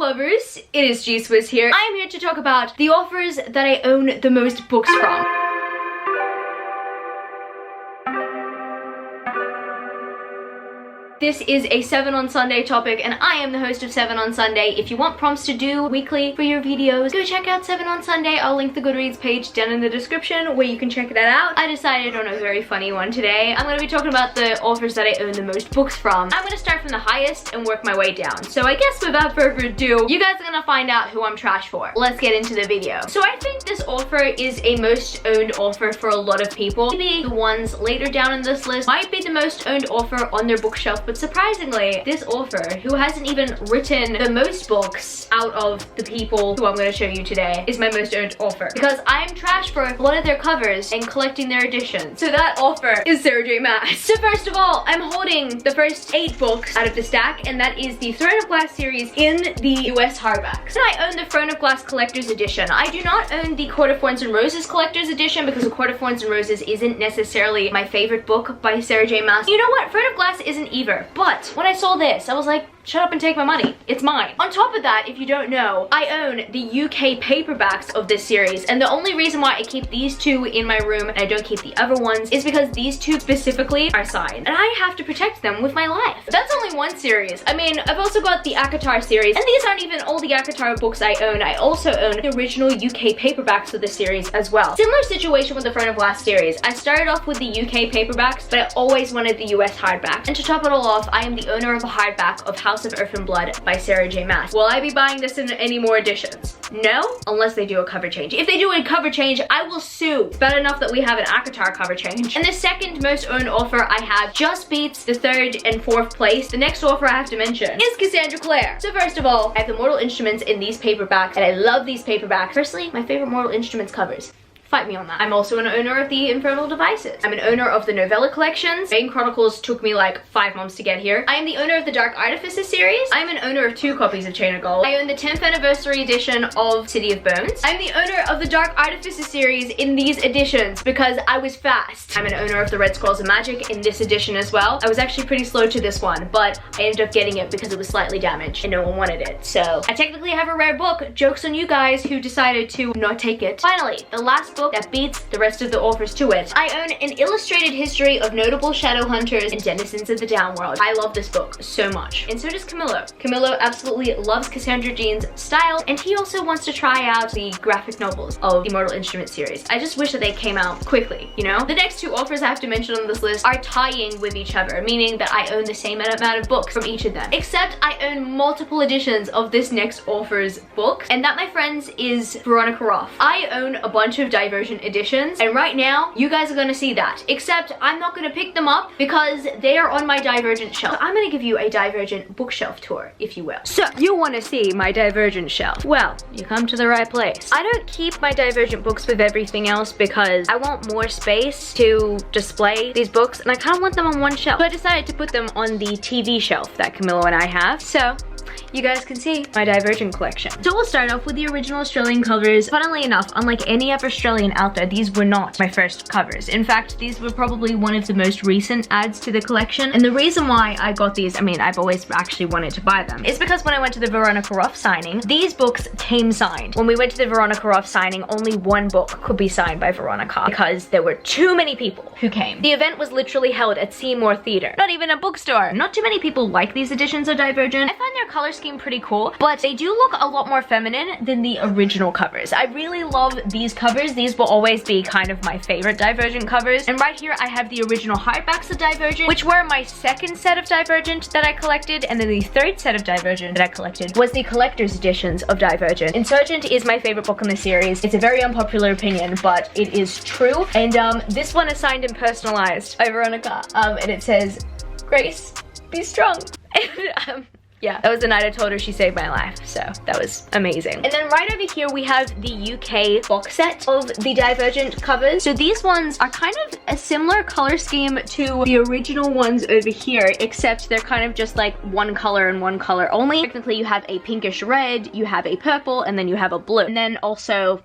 book lovers, it is G Swizz here. I am here to talk about the authors that I own the most books from. This is a 7 on Sunday topic, and I am the host of 7 on Sunday. If you want prompts to do weekly for your videos, go check out 7 on Sunday. I'll link the Goodreads page down in the description where you can check that out. I decided on a very funny one today. I'm going to be talking about the authors that I own the most books from. I'm going to start from the highest and work my way down. So I guess without further ado, you guys are going to find out who I'm trash for. Let's get into the video. So I think this author is a most owned author for a lot of people. Maybe the ones later down in this list might be the most owned author on their bookshelf, but surprisingly, this author, who hasn't even written the most books out of the people who I'm going to show you today, is my most owned author. Because I am trash for a lot of their covers and collecting their editions. So that author is J Maas. So first of all, I'm holding the first 8 books out of the stack, and that is the Throne of Glass series in the US hardbacks. And I own the Throne of Glass Collector's Edition. I do not own the Court of Thorns and Roses Collector's Edition because the Court of Thorns and Roses isn't necessarily my favorite book by J Maas. You know what? Throne of Glass isn't either. But when I saw this, I was like, shut up and take my money. It's mine. On top of that, if you don't know, I own the UK paperbacks of this series, and the only reason why I keep these 2 in my room and I don't keep the other ones is because these 2 specifically are signed, and I have to protect them with my life. That's only one series. I mean, I've also got the ACOTAR series, and these aren't even all the ACOTAR books I own. I also own the original UK paperbacks of the series as well. Similar situation with the Throne of Glass series. I started off with the UK paperbacks, but I always wanted the US hardback. And to top it all off, I am the owner of a hardback of House of Earth and Blood by J Maas. Will I be buying this in any more editions? No, unless they do a cover change. If they do a cover change, I will sue. It's bad enough that we have an ACOTAR cover change. And the second most owned author I have just beats the 3rd and 4th place. The next author I have to mention is Cassandra Clare. So first of all, I have the Mortal Instruments in these paperbacks, and I love these paperbacks. Personally, my favorite Mortal Instruments covers. Fight me on that. I'm also an owner of the Infernal Devices. I'm an owner of the novella collections. Bane Chronicles took me like 5 months to get here. I am the owner of the Dark Artifices series. I'm an owner of 2 copies of Chain of Gold. I own the 10th anniversary edition of City of Bones. I'm the owner of the Dark Artifices series in these editions because I was fast. I'm an owner of the Red Scrolls of Magic in this edition as well. I was actually pretty slow to this one, but I ended up getting it because it was slightly damaged and no one wanted it. So I technically have a rare book. Joke's on you guys who decided to not take it. Finally, the last book that beats the rest of the authors to it. I own an illustrated history of notable shadow hunters and denizens of the downworld. I love this book so much. And so does Camillo. Camillo absolutely loves Cassandra Jean's style, and he also wants to try out the graphic novels of the Mortal Instrument series. I just wish that they came out quickly, you know? The next 2 authors I have to mention on this list are tying with each other, meaning that I own the same amount of books from each of them. Except I own multiple editions of this next author's book, and that, my friends, is Veronica Roth. I own a bunch of Divergent editions, and right now you guys are gonna see that, except I'm not gonna pick them up because they are on my Divergent shelf. So I'm gonna give you a Divergent bookshelf tour, if you will. So you want to see my Divergent shelf? Well, you come to the right place. I don't keep my Divergent books with everything else because I want more space to display these books, and I kind of want them on one shelf. So I decided to put them on the TV shelf that Camillo and I have. So you guys can see my Divergent collection. So we'll start off with the original Australian covers. Funnily enough, unlike any other Australian out there, these were not my first covers. In fact, these were probably one of the most recent adds to the collection. And the reason why I got these, I mean, I've always actually wanted to buy them, is because when I went to the Veronica Roth signing, these books came signed. When we went to the Veronica Roth signing, only 1 book could be signed by Veronica because there were too many people who came. The event was literally held at Seymour Theatre, not even a bookstore. Not too many people like these editions of Divergent. I find their color scheme pretty cool, but they do look a lot more feminine than the original covers. I really love these covers. These will always be kind of my favorite Divergent covers. And right here I have the original hardbacks of Divergent, which were my 2nd set of Divergent that I collected, and then the 3rd set of Divergent that I collected was the collector's editions of Divergent. Insurgent is my favorite book in the series. It's a very unpopular opinion, but it is true. And this one is signed and personalized by Veronica, and it says, "Grace, be strong." Yeah, that was the night I told her she saved my life, so that was amazing. And then right over here we have the UK box set of the Divergent covers. So these ones are kind of a similar color scheme to the original ones over here, except they're kind of just like one color and one color only. Technically you have a pinkish red, you have a purple, and then you have a blue. And then also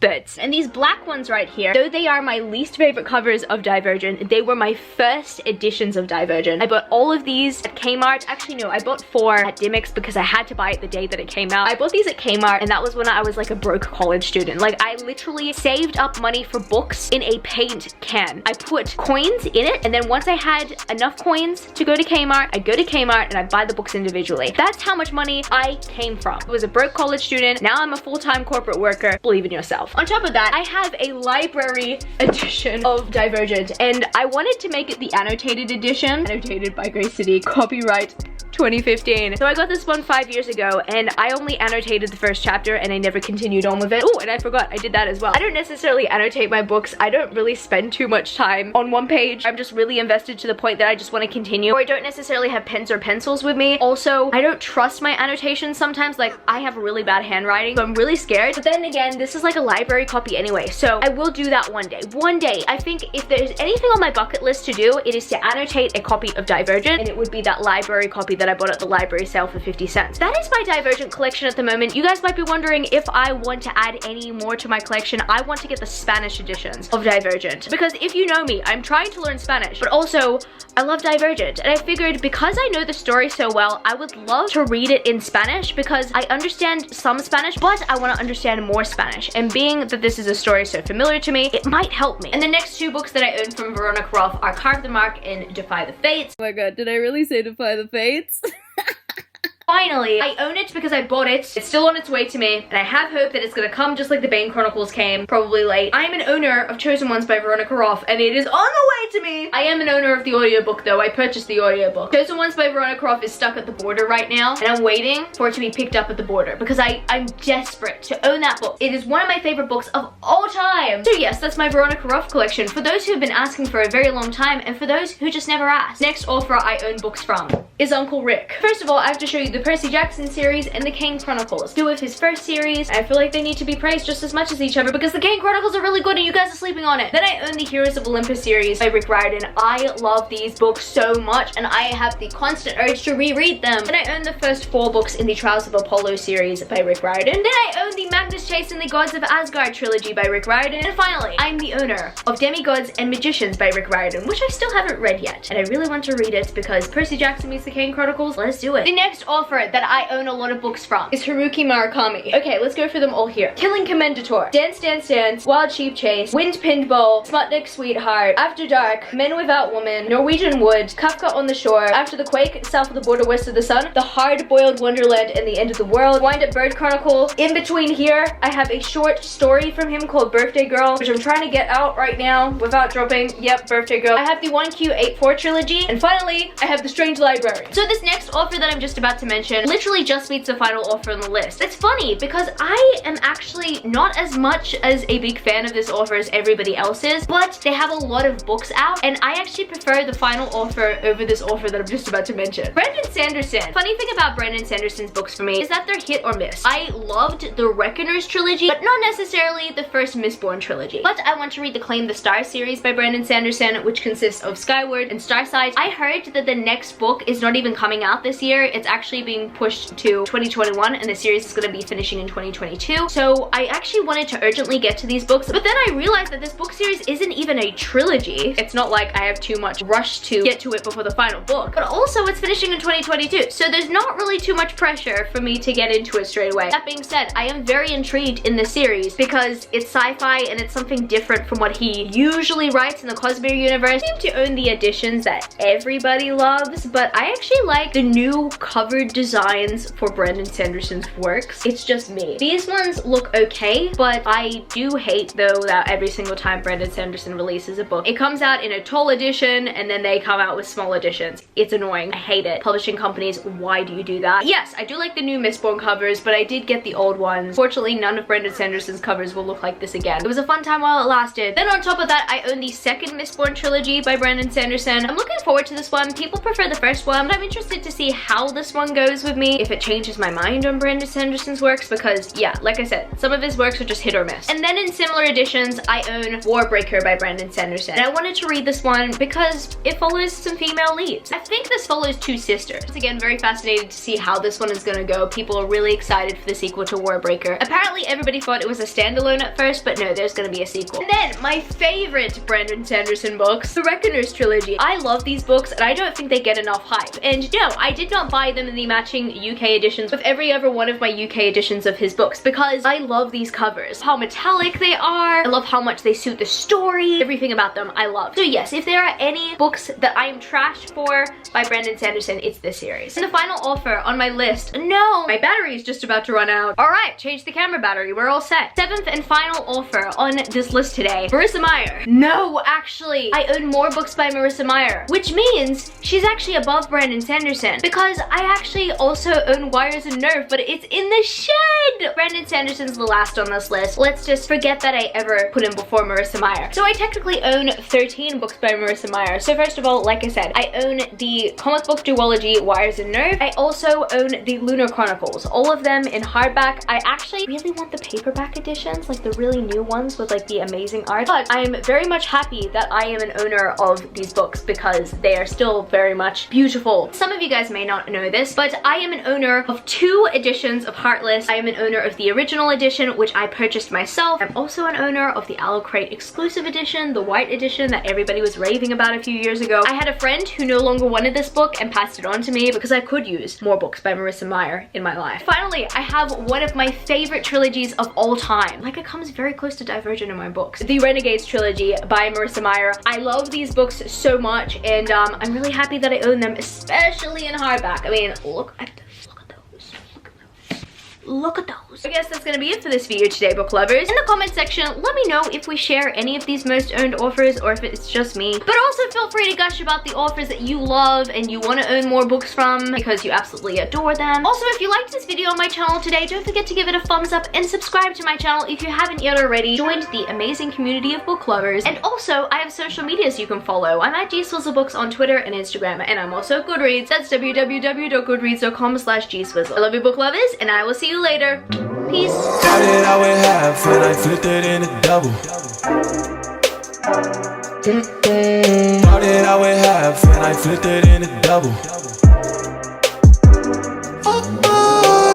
Birds. And these black ones right here, though they are my least favorite covers of Divergent, they were my first editions of Divergent. I bought all of these at Kmart. Actually, no, I bought 4 at Dimmicks because I had to buy it the day that it came out. I bought these at Kmart, and that was when I was like a broke college student. Like, I literally saved up money for books in a paint can. I put coins in it, and then once I had enough coins to go to Kmart, I'd go to Kmart and I'd buy the books individually. That's how much money I came from. I was a broke college student. Now I'm a full-time corporate worker. Believe in yourself. On top of that, I have a library edition of Divergent, and I wanted to make it the annotated edition. Annotated by Grace City. Copyright 2015. So I got this one 5 years ago, and I only annotated the first chapter and I never continued on with it. Oh, and I forgot, I did that as well. I don't necessarily annotate my books. I don't really spend too much time on one page. I'm just really invested to the point that I just want to continue. Or I don't necessarily have pens or pencils with me. Also, I don't trust my annotations sometimes. Like, I have really bad handwriting, so I'm really scared. But then again, this is like a library copy anyway, so I will do that one day. One day, I think if there's anything on my bucket list to do, it is to annotate a copy of Divergent, and it would be that library copy that I bought at the library sale for 50 cents. That is my Divergent collection at the moment. You guys might be wondering if I want to add any more to my collection. I want to get the Spanish editions of Divergent, because if you know me, I'm trying to learn Spanish, but also I love Divergent, and I figured because I know the story so well, I would love to read it in Spanish because I understand some Spanish, but I want to understand more Spanish, and being that this is a story so familiar to me, it might help me. And the next 2 books that I own from Veronica Roth are Carve the Mark and Defy the Fates. Oh my god, did I really say Defy the Fates? Finally, I own it because I bought it. It's still on its way to me, and I have hope that it's gonna come just like the Bane Chronicles came, probably late. I am an owner of Chosen Ones by Veronica Roth, and it is on the way to me. I am an owner of the audiobook though. I purchased the audiobook. Chosen Ones by Veronica Roth is stuck at the border right now, and I'm waiting for it to be picked up at the border because I'm desperate to own that book. It is one of my favorite books of all time. So yes, that's my Veronica Roth collection for those who have been asking for a very long time, and for those who just never asked. Next author I own books from is Uncle Rick. First of all, I have to show you the Percy Jackson series and the Kane Chronicles. 2 of his first series. I feel like they need to be praised just as much as each other because the Kane Chronicles are really good and you guys are sleeping on it. Then I own the Heroes of Olympus series by Rick Riordan. I love these books so much, and I have the constant urge to reread them. Then I own the first 4 books in the Trials of Apollo series by Rick Riordan. Then I own the Magnus Chase and the Gods of Asgard trilogy by Rick Riordan. And finally, I'm the owner of Demigods and Magicians by Rick Riordan, which I still haven't read yet. And I really want to read it because Percy Jackson meets the Kane Chronicles. Let's do it. The next author that I own a lot of books from is Haruki Murakami. Okay, let's go for them all here. Killing Commendator, Dance Dance Dance, Wild Sheep Chase, Wind Pinned Bowl, Smutnik Sweetheart, After Dark, Men Without Woman, Norwegian Wood, Kafka on the Shore, After the Quake, South of the Border, West of the Sun, The Hard-Boiled Wonderland and the End of the World, Wind Up Bird Chronicle. In between here, I have a short story from him called Birthday Girl, which I'm trying to get out right now without dropping. Yep, Birthday Girl. I have the 1Q84 trilogy, and finally, I have The Strange Library. So this next author that I'm just about to mention literally just meets the final author on the list. It's funny because I am actually not as much as a big fan of this author as everybody else is, but they have a lot of books out, and I actually prefer the final author over this author that I'm just about to mention. Brandon Sanderson. Funny thing about Brandon Sanderson's books for me is that they're hit or miss. I loved the Reckoners trilogy, but not necessarily the first Mistborn trilogy. But I want to read the Claim the Star series by Brandon Sanderson, which consists of Skyward and Starside. I heard that the next book is not even coming out this year. It's actually being pushed to 2021, and the series is going to be finishing in 2022. So I actually wanted to urgently get to these books, but then I realized that this book series isn't even a trilogy. It's not like I have too much rush to get to it before the final book, but also it's finishing in 2022. So there's not really too much pressure for me to get into it straight away. That being said, I am very intrigued in this series because it's sci-fi and it's something different from what he usually writes in the Cosmere universe. I seem to own the editions that everybody loves, but I actually like the new cover designs for Brandon Sanderson's works. It's just me. These ones look okay, but I do hate though that every single time Brandon Sanderson releases a book, it comes out in a tall edition and then they come out with small editions. It's annoying. I hate it. Publishing companies, why do you do that? Yes, I do like the new Mistborn covers, but I did get the old ones. Fortunately, none of Brandon Sanderson's covers will look like this again. It was a fun time while it lasted. Then on top of that, I own the second Mistborn trilogy by Brandon Sanderson. I'm looking forward to this one. People prefer the first one, but I'm interested to see how this one goes. goes with me if it changes my mind on Brandon Sanderson's works, because yeah, like I said, some of his works are just hit or miss. And then in similar editions, I own Warbreaker by Brandon Sanderson. And I wanted to read this one because it follows some female leads. I think this follows two sisters. Once again, very fascinated to see how this one is gonna go. People are really excited for the sequel to Warbreaker. Apparently everybody thought it was a standalone at first, but no, there's gonna be a sequel. And then my favorite Brandon Sanderson books, the Reckoners trilogy. I love these books and I don't think they get enough hype. And no, I did not buy them in the matching UK editions with every other one of my UK editions of his books because I love these covers. How metallic they are. I love how much they suit the story. Everything about them I love. So yes, if there are any books that I am trashed for by Brandon Sanderson, it's this series. And the final offer on my list, no, my battery is just about to run out. All right, change the camera battery, we're all set. Seventh and final offer on this list today, Marissa Meyer. No, actually, I own more books by Marissa Meyer, which means she's actually above Brandon Sanderson because I actually also own Wires and Nerve, but it's in the shed. Brandon Sanderson's the last on this list. Let's just forget that I ever put him before Marissa Meyer. So I technically own 13 books by Marissa Meyer. So first of all, like I said, I own the comic book duology Wires and Nerve. I also own the Lunar Chronicles, all of them in hardback. I actually really want the paperback editions, like the really new ones with like the amazing art. But I'm very much happy that I am an owner of these books because they are still very much beautiful. Some of you guys may not know this, but I am an owner of 2 editions of Heartless. I am an owner of the original edition, which I purchased myself. I'm also an owner of the Crate exclusive edition, the white edition that everybody was raving about a few years ago. I had a friend who no longer wanted this book and passed it on to me because I could use more books by Marissa Meyer in my life. Finally, I have one of my favorite trilogies of all time. Like, it comes very close to Divergent in my books. The Renegades trilogy by Marissa Meyer. I love these books so much, and I'm really happy that I own them, especially in hardback. I mean, look at this. Look at those. I guess that's gonna be it for this video today, book lovers. In the comment section, let me know if we share any of these most owned authors or if it's just me. But also feel free to gush about the authors that you love and you want to own more books from because you absolutely adore them. Also, if you liked this video on my channel today, don't forget to give it a thumbs up and subscribe to my channel if you haven't yet already. Join the amazing community of book lovers. And also, I have social medias you can follow. I'm at gswizzelbooks on Twitter and Instagram, and I'm also Goodreads. That's www.goodreads.com/gswizzle. I love you, book lovers, and I will see you later. Peace. Started out with half and I flipped it into double. Started out with half and I flipped it into double.